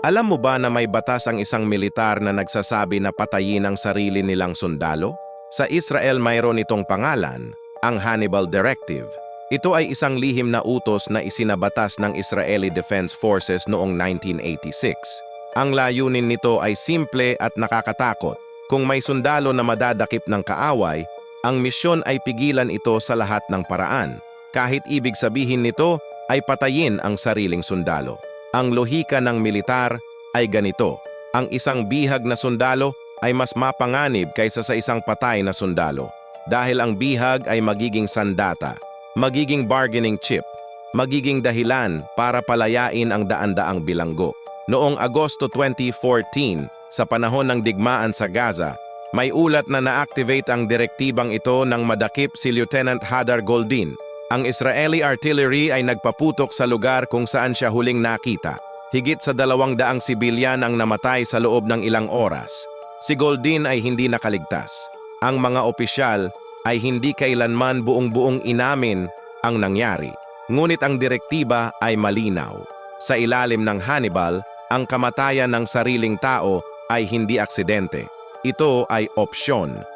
Alam mo ba na may batas ang isang militar na nagsasabi na patayin ang sarili nilang sundalo? Sa Israel mayroon itong pangalan, ang Hannibal Directive. Ito ay isang lihim na utos na isinabatas ng Israeli Defense Forces noong 1986. Ang layunin nito ay simple at nakakatakot. Kung may sundalo na madadakip ng kaaway, ang misyon ay pigilan ito sa lahat ng paraan. Kahit ibig sabihin nito ay patayin ang sariling sundalo. Ang lohika ng militar ay ganito. Ang isang bihag na sundalo ay mas mapanganib kaysa sa isang patay na sundalo. Dahil ang bihag ay magiging sandata, magiging bargaining chip, magiging dahilan para palayain ang daan-daang bilanggo. Noong Agosto 2014, sa panahon ng digmaan sa Gaza, may ulat na na-activate ang direktibang ito nang madakip si Lieutenant Hadar Goldin. Ang Israeli artillery ay nagpaputok sa lugar kung saan siya huling nakita. Higit sa 200 sibilyan ang namatay sa loob ng ilang oras. Si Goldin ay hindi nakaligtas. Ang mga opisyal ay hindi kailanman buong-buong inamin ang nangyari. Ngunit ang direktiba ay malinaw. Sa ilalim ng Hannibal, ang kamatayan ng sariling tao ay hindi aksidente. Ito ay opsyon.